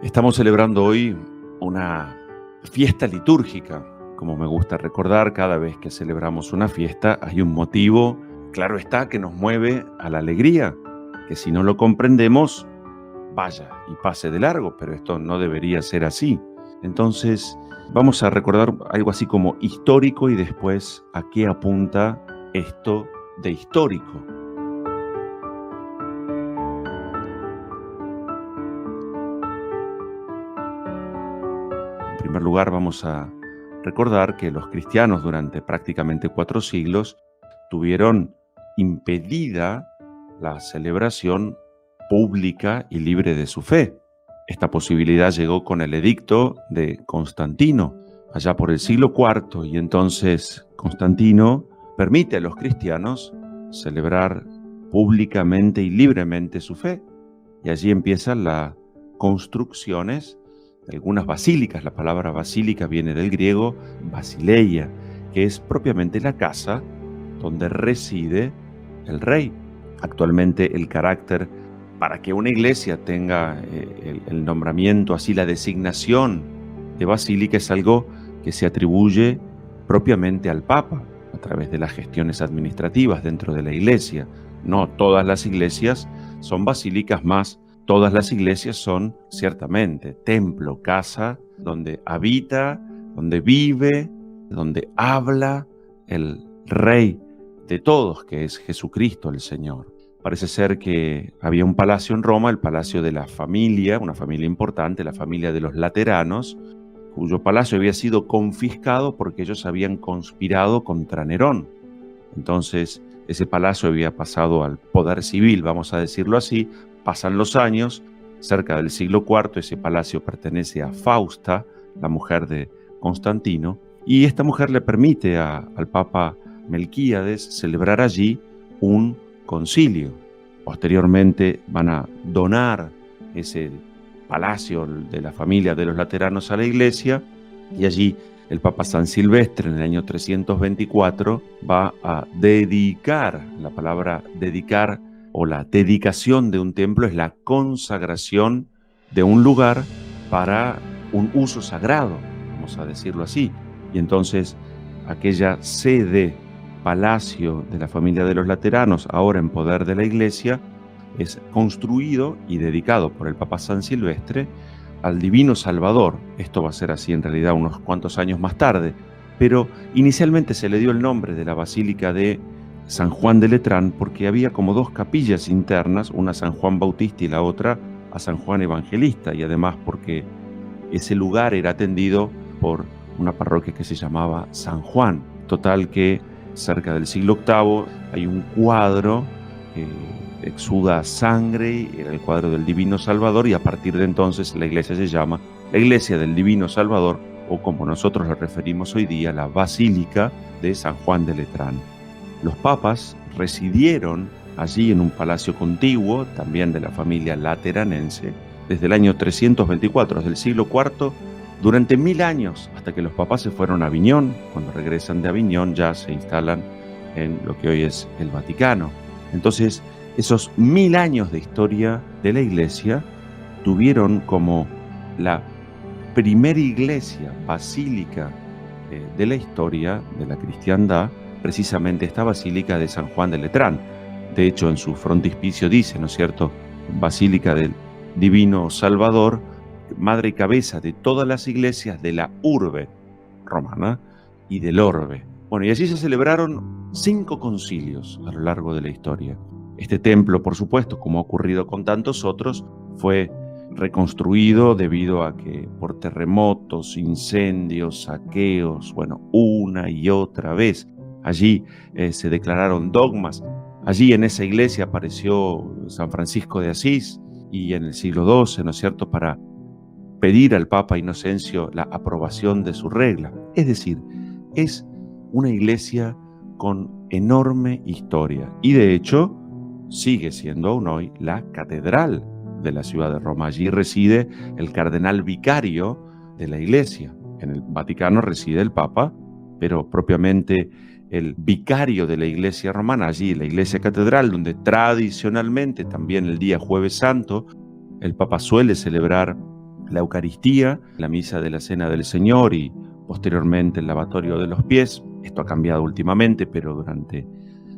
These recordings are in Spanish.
Estamos celebrando hoy una fiesta litúrgica. Como me gusta recordar, cada vez que celebramos una fiesta hay un motivo, claro está, que nos mueve a la alegría, que si no lo comprendemos, vaya y pase de largo, pero esto no debería ser así. Entonces, vamos a recordar algo así como histórico y después a qué apunta esto de histórico. En primer lugar, vamos a recordar que los cristianos durante prácticamente 4 siglos tuvieron impedida la celebración pública y libre de su fe. Esta posibilidad llegó con el edicto de Constantino, allá por el siglo IV, y entonces Constantino permite a los cristianos celebrar públicamente y libremente su fe. Y allí empiezan las construcciones de algunas basílicas. La palabra basílica viene del griego basileia, que es propiamente la casa donde reside el rey. Actualmente el carácter para que una iglesia tenga el nombramiento, así la designación de basílica, es algo que se atribuye propiamente al Papa a través de las gestiones administrativas dentro de la iglesia. No todas las iglesias son basílicas, más todas las iglesias son ciertamente templo, casa, donde habita, donde vive, donde habla el Rey de todos, que es Jesucristo el Señor. Parece ser que había un palacio en Roma, el palacio de la familia, una familia importante, la familia de los Lateranos, cuyo palacio había sido confiscado porque ellos habían conspirado contra Nerón. Entonces, ese palacio había pasado al poder civil, vamos a decirlo así. Pasan los años, cerca del siglo IV, ese palacio pertenece a Fausta, la mujer de Constantino, y esta mujer le permite al Papa Melquíades celebrar allí un concilio. Posteriormente van a donar ese palacio de la familia de los Lateranos a la iglesia, y allí el Papa San Silvestre, en el año 324, va a dedicar. La palabra dedicar o la dedicación de un templo es la consagración de un lugar para un uso sagrado, vamos a decirlo así. Y entonces aquella sede, palacio de la familia de los Lateranos, ahora en poder de la iglesia, es construido y dedicado por el Papa San Silvestre al Divino Salvador. Esto va a ser así en realidad unos cuantos años más tarde, pero inicialmente se le dio el nombre de la Basílica de San Juan de Letrán porque había como dos capillas internas, una a San Juan Bautista y la otra a San Juan Evangelista, y además porque ese lugar era atendido por una parroquia que se llamaba San Juan. Total que cerca del siglo VIII hay un cuadro que exuda sangre, era el cuadro del Divino Salvador, y a partir de entonces la iglesia se llama la Iglesia del Divino Salvador, o como nosotros lo referimos hoy día, la Basílica de San Juan de Letrán. Los papas residieron allí en un palacio contiguo, también de la familia lateranense, desde el año 324, desde el siglo IV, durante 1000 años, hasta que los papas se fueron a Aviñón. Cuando regresan de Aviñón ya se instalan en lo que hoy es el Vaticano. Entonces, esos 1000 años de historia de la iglesia tuvieron como la primera iglesia basílica de la historia de la cristiandad precisamente esta Basílica de San Juan de Letrán. De hecho, en su frontispicio dice, ¿no es cierto?, Basílica del Divino Salvador, madre y cabeza de todas las iglesias de la urbe romana y del orbe. Bueno, y allí se celebraron 5 concilios a lo largo de la historia. Este templo, por supuesto, como ha ocurrido con tantos otros, fue reconstruido debido a que por terremotos, incendios, saqueos, bueno, una y otra vez. Allí se declararon dogmas. Allí en esa iglesia apareció San Francisco de Asís, y en el siglo XII, ¿no es cierto?, para pedir al Papa Inocencio la aprobación de su regla. Es decir, es una iglesia con enorme historia, y de hecho sigue siendo aún hoy la catedral de la ciudad de Roma. Allí reside el cardenal vicario de la iglesia. En el Vaticano reside el Papa, pero propiamente el vicario de la iglesia romana, allí la iglesia catedral, donde tradicionalmente también el día Jueves Santo el Papa suele celebrar la Eucaristía, la misa de la Cena del Señor y posteriormente el lavatorio de los pies. Esto ha cambiado últimamente, pero durante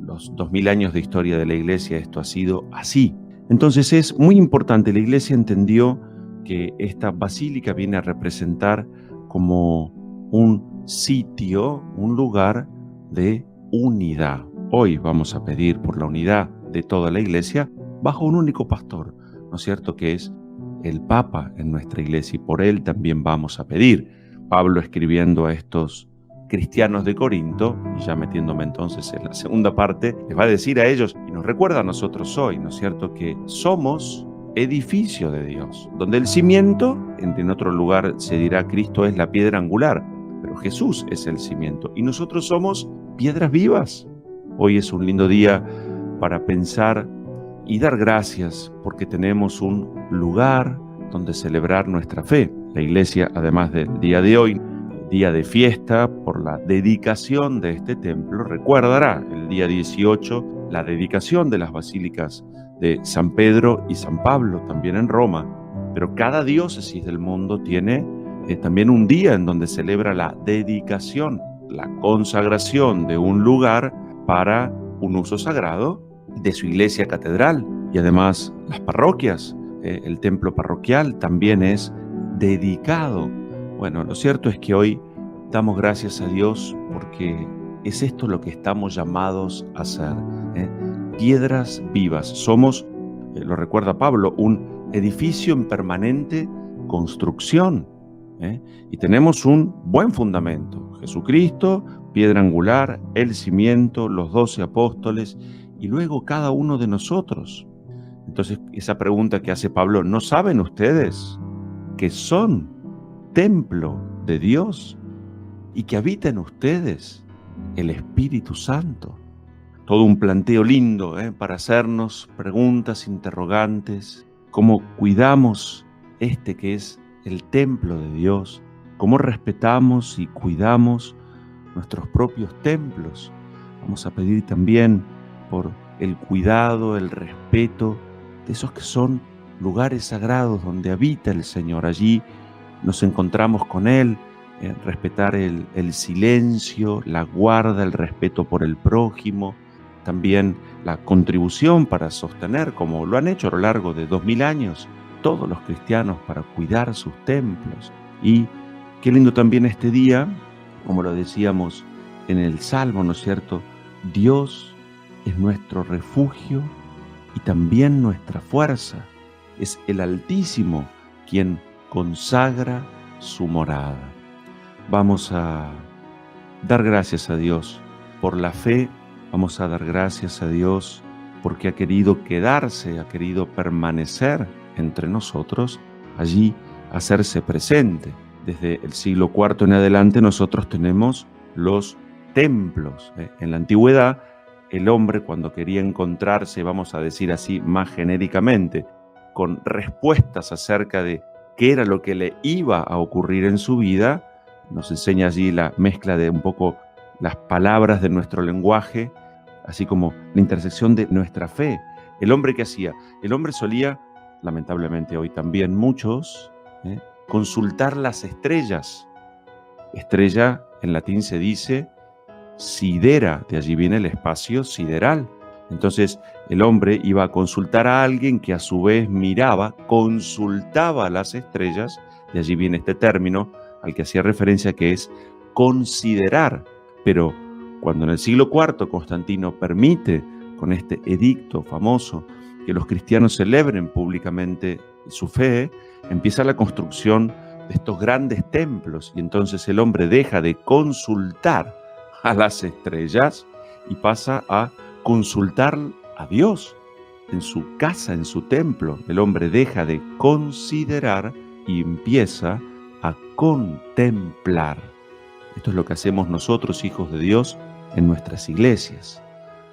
los 2000 años de historia de la Iglesia esto ha sido así. Entonces es muy importante, la Iglesia entendió que esta basílica viene a representar como un sitio, un lugar de unidad. Hoy vamos a pedir por la unidad de toda la Iglesia bajo un único pastor, ¿no es cierto?, que es el Papa en nuestra Iglesia, y por él también vamos a pedir. Pablo, escribiendo a estos cristianos de Corinto, y ya metiéndome entonces en la segunda parte, les va a decir a ellos, y nos recuerda a nosotros hoy, ¿no es cierto?, que somos edificio de Dios, donde el cimiento, en otro lugar se dirá Cristo es la piedra angular, pero Jesús es el cimiento, y nosotros somos piedras vivas. Hoy es un lindo día para pensar y dar gracias porque tenemos un lugar donde celebrar nuestra fe. La Iglesia, además del día de hoy, día de fiesta por la dedicación de este templo, recordará el día 18 la dedicación de las basílicas de San Pedro y San Pablo, también en Roma. Pero cada diócesis del mundo tiene también un día en donde celebra la dedicación, la consagración de un lugar para un uso sagrado de su iglesia catedral. Y además las parroquias, el templo parroquial también es dedicado. Bueno, lo cierto es que hoy damos gracias a Dios porque es esto lo que estamos llamados a ser, piedras vivas. Somos, lo recuerda Pablo, un edificio en permanente construcción, y tenemos un buen fundamento. Jesucristo, piedra angular, el cimiento, los 12 apóstoles y luego cada uno de nosotros. Entonces, esa pregunta que hace Pablo, ¿no saben ustedes que son templo de Dios y que habita en ustedes el Espíritu Santo? Todo un planteo lindo para hacernos preguntas, interrogantes, cómo cuidamos este que es el templo de Dios, cómo respetamos y cuidamos nuestros propios templos. Vamos a pedir también por el cuidado, el respeto de esos que son lugares sagrados donde habita el Señor. Allí nos encontramos con Él, respetar el silencio, la guarda, el respeto por el prójimo, también la contribución para sostener, como lo han hecho a lo largo de 2000 años, todos los cristianos para cuidar sus templos. Y qué lindo también este día, como lo decíamos en el Salmo, ¿no es cierto? Dios es nuestro refugio y también nuestra fuerza. Es el Altísimo quien consagra su morada. Vamos a dar gracias a Dios por la fe, vamos a dar gracias a Dios porque ha querido quedarse, ha querido permanecer entre nosotros, allí hacerse presente. Desde el siglo IV en adelante nosotros tenemos los templos. En la antigüedad, el hombre cuando quería encontrarse, vamos a decir así más genéricamente, con respuestas acerca de qué era lo que le iba a ocurrir en su vida, nos enseña allí la mezcla de un poco las palabras de nuestro lenguaje, así como la intersección de nuestra fe. El hombre, ¿qué hacía? El hombre solía, lamentablemente hoy también muchos, consultar las estrellas. Estrella en latín se dice sidera, de allí viene el espacio sideral. Entonces el hombre iba a consultar a alguien que a su vez miraba, consultaba las estrellas, de allí viene este término al que hacía referencia, que es considerar. Pero cuando en el siglo IV Constantino permite, con este edicto famoso, que los cristianos celebren públicamente su fe, empieza la construcción de estos grandes templos, y entonces el hombre deja de consultar a las estrellas y pasa a consultar a Dios en su casa, en su templo. El hombre deja de considerar y empieza a contemplar. Esto es lo que hacemos nosotros, hijos de Dios, en nuestras iglesias.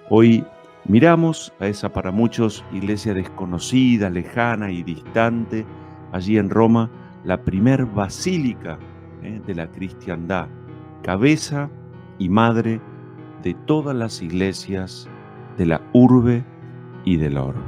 Hoy miramos a esa para muchos iglesia desconocida, lejana y distante, allí en Roma, la primer basílica de la cristiandad, cabeza y madre de todas las iglesias de la urbe y del orbe.